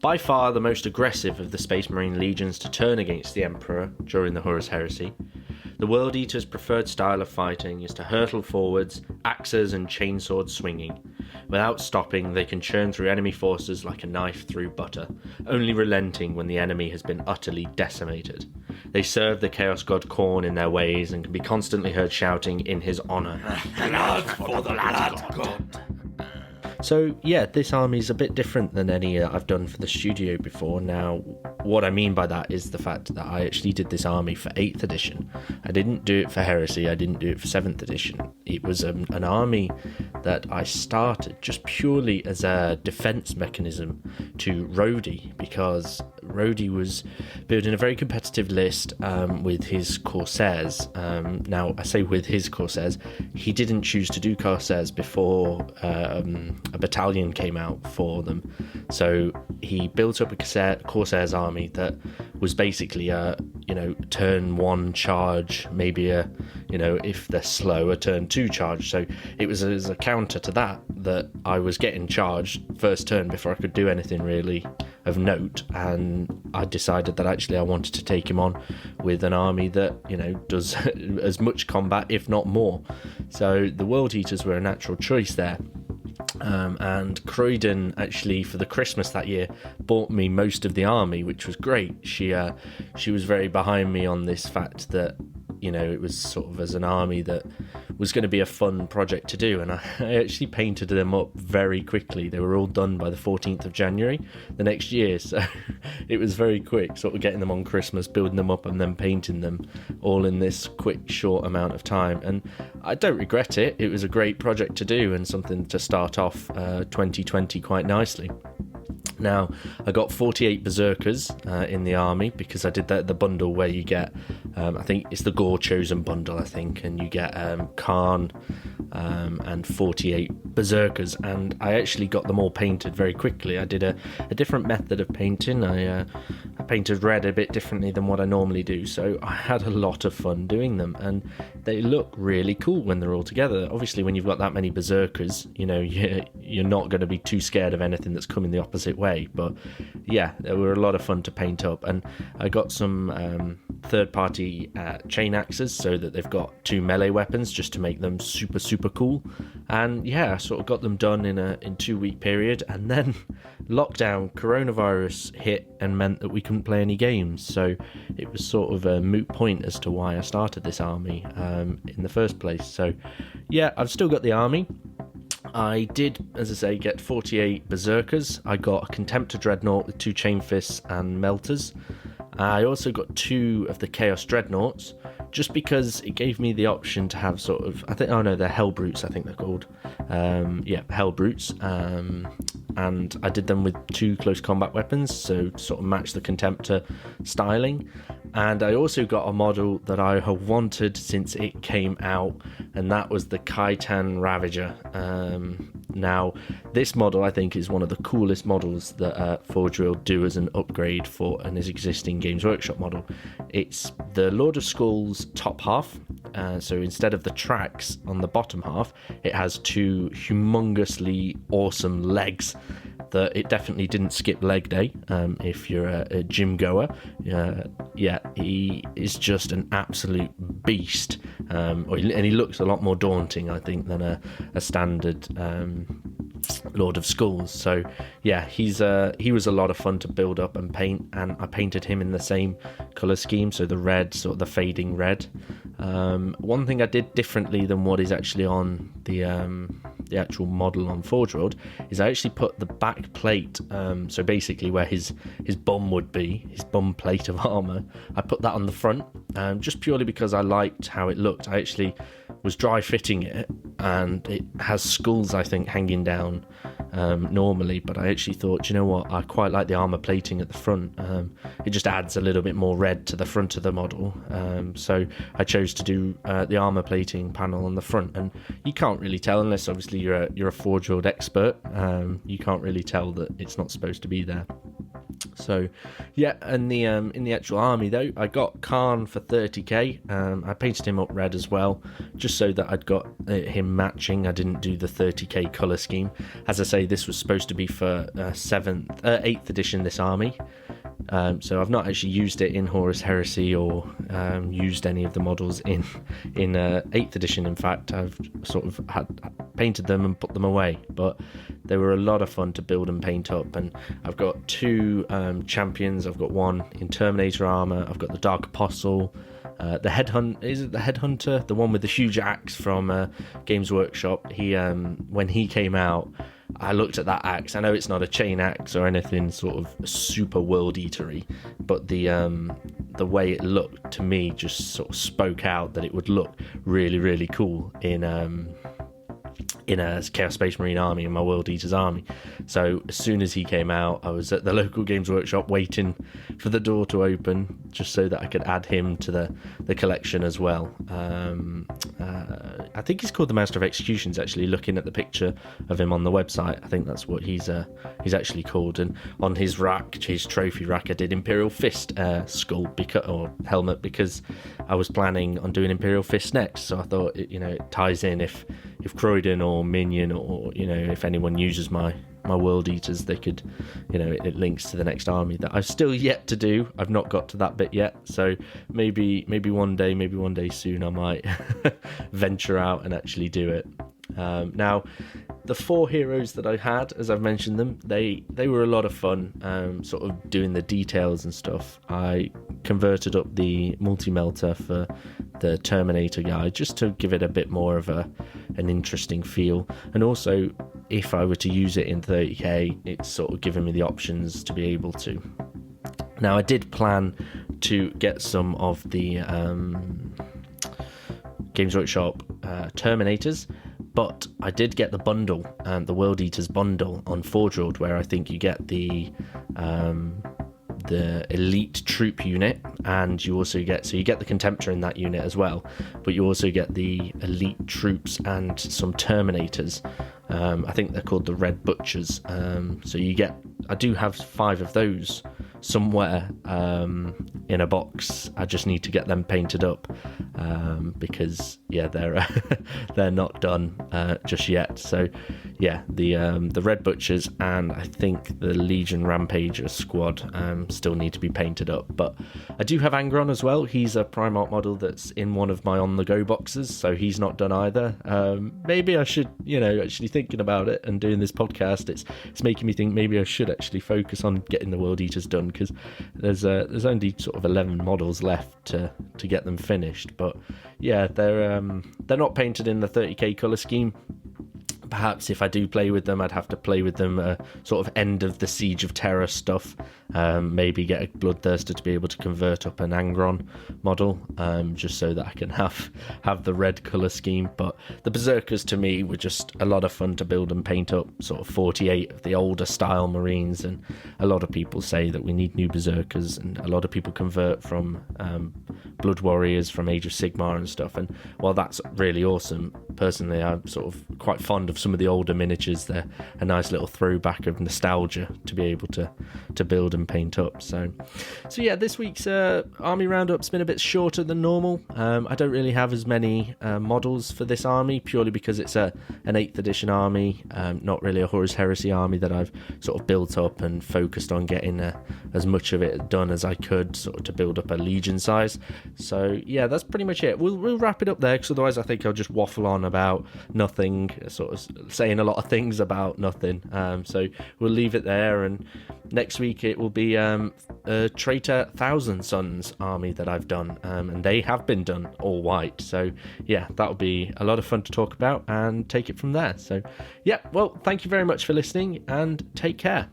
By far the most aggressive of the Space Marine legions to turn against the Emperor during the Horus Heresy, the World Eater's preferred style of fighting is to hurtle forwards, axes and chainswords swinging. Without stopping, they can churn through enemy forces like a knife through butter, only relenting when the enemy has been utterly decimated. They serve the Chaos God Khorne in their ways and can be constantly heard shouting in his honour, "Blood for the Blood God!" So yeah, this army is a bit different than any I've done for the studio before. Now, what I mean by that is the fact that I actually did this army for 8th edition. I didn't do it for Heresy, I didn't do it for 7th edition. It was an army that I started just purely as a defence mechanism to Rhodey, because Rhodey was building a very competitive list with his Corsairs. Now, I say with his Corsairs, he didn't choose to do Corsairs before a battalion came out for them. So he built up a Corsairs army that was basically a, turn 1 charge, maybe a, if they're slow, a turn 2 charge. So it was as a counter to that I was getting charged first turn before I could do anything really of note, and I decided that actually I wanted to take him on with an army that, does as much combat, if not more. So the World Eaters were a natural choice there. And Croydon actually for the Christmas that year bought me most of the army, which was great. She was very behind me on this fact that it was sort of as an army that was going to be a fun project to do, and I actually painted them up very quickly. They were all done by the 14th of January the next year, so it was very quick, sort of getting them on Christmas, building them up and then painting them all in this quick short amount of time. And I don't regret it. It was a great project to do and something to start off 2020 quite nicely. Now, I got 48 Berserkers in the army because I did the bundle where you get, I think it's the Gore Chosen bundle, I think, and you get Khan and 48 Berserkers, and I actually got them all painted very quickly. I did a different method of painting. I painted red a bit differently than what I normally do, so I had a lot of fun doing them, and they look really cool when they're all together. Obviously, when you've got that many Berserkers, you're not going to be too scared of anything that's coming the opposite way. But yeah, they were a lot of fun to paint up, and I got some third-party chain axes so that they've got 2 melee weapons just to make them super cool. And yeah, I sort of got them done in 2-week period, and then lockdown, coronavirus hit and meant that we couldn't play any games, so it was sort of a moot point as to why I started this army in the first place. So yeah, I've still got the army. I did, as I say, get 48 Berserkers. I got a Contemptor Dreadnought with 2 Chain Fists and Melters. I also got 2 of the Chaos Dreadnoughts, just because it gave me the option to have sort of, they're Hellbrutes, I think they're called. Hellbrutes. And I did them with 2 close combat weapons, so sort of match the Contemptor styling. And I also got a model that I have wanted since it came out, and that was the Khitan Ravager. Now, this model I think is one of the coolest models that Forge will do as an upgrade for an existing Games Workshop model. It's the Lord of Skulls top half, so instead of the tracks on the bottom half, it has 2 humongously awesome legs. That it definitely didn't skip leg day if you're a gym goer. He is just an absolute beast, and he looks a lot more daunting, I think, than a standard Lord of Skulls. So yeah, he was a lot of fun to build up and paint, and I painted him in the same colour scheme, so the red, sort of the fading red. One thing I did differently than what is actually on the actual model on Forge World is I actually put the back plate, so basically where his bum would be, his bum plate of armour, I put that on the front, just purely because I liked how it looked. I actually was dry fitting it, and it has skulls, I think, hanging down normally, but I actually thought, you know what, I quite like the armour plating at the front. It just adds a little bit more red to the front of the model, so I chose to do the armour plating panel on the front, and you can't really tell unless obviously you're a Forge World expert. You can't really tell that it's not supposed to be there. So, yeah, and in the actual army though, I got Khan for 30k. I painted him up red as well, just so that I'd got him matching. I didn't do the 30k colour scheme. As I say, this was supposed to be for 8th edition, this army. So I've not actually used it in Horus Heresy or used any of the models in 8th edition. In fact, I've sort of had painted them and put them away, but they were a lot of fun to build and paint up. And I've got 2 champions. I've got one in Terminator armor. I've got the Dark Apostle. The Headhunter, the one with the huge axe from Games Workshop. He when he came out, I looked at that axe. I know it's not a chain axe or anything sort of super world eatery, but the way it looked to me just sort of spoke out that it would look really, really cool in a Chaos Space Marine army, in my World Eaters army. So as soon as he came out, I was at the local Games Workshop waiting for the door to open just so that I could add him to the collection as well. I think he's called the Master of Executions, actually, looking at the picture of him on the website. I think that's what he's actually called. And on his rack, his trophy rack, I did Imperial Fist skull or helmet, because I was planning on doing Imperial Fist next. So I thought it ties in if Croydon or Minion or if anyone uses my World Eaters, they could, it links to the next army that I've still yet to do. I've not got to that bit yet, so maybe one day soon I might venture out and actually do it. Now, the 4 heroes that I had, as I've mentioned them, they were a lot of fun, sort of doing the details and stuff. I converted up the multi-melter for the Terminator guy just to give it a bit more of an interesting feel, and also if I were to use it in 30k, it's sort of giving me the options to be able to. Now, I did plan to get some of the Games Workshop Terminators, but I did get the bundle, the World Eaters bundle on Forge World, where I think you get the elite troop unit, and you also get the Contemptor in that unit as well, but you also get the elite troops and some Terminators. I think they're called the Red Butchers. I do have 5 of those somewhere in a box. I just need to get them painted up, because they're not done just yet. So the Red Butchers and I think the Legion Rampager squad still need to be painted up. But I do have Angron as well. He's a Primarch model that's in one of my on the go boxes, so he's not done either. Maybe I should, actually thinking about it and doing this podcast, it's making me think maybe I should actually focus on getting the World Eaters done, because there's only sort of 11 models left to get them finished. But yeah, they're not painted in the 30k colour scheme. Perhaps if I do play with them, I'd have to play with them sort of end of the Siege of Terror stuff. Maybe get a Bloodthirster to be able to convert up an Angron model, just so that I can have the red colour scheme. But the Berserkers to me were just a lot of fun to build and paint up, sort of 48 of the older style Marines. And a lot of people say that we need new Berserkers, and a lot of people convert from Blood Warriors from Age of Sigmar and stuff. And while that's really awesome, personally I'm sort of quite fond of some of the older miniatures. They're a nice little throwback of nostalgia to be able to build and paint up. So yeah, this week's army roundup's been a bit shorter than normal. I don't really have as many models for this army, purely because it's an 8th edition army, not really a Horus Heresy army that I've sort of built up and focused on getting as much of it done as I could, sort of to build up a Legion size. So yeah, that's pretty much it. We'll wrap it up there, because otherwise I think I'll just waffle on about nothing, sort of saying a lot of things about nothing. So we'll leave it there, and next week it will be a Traitor Thousand Sons army that I've done, and they have been done all white. So yeah, that'll be a lot of fun to talk about and take it from there. So yeah, well, thank you very much for listening, and take care.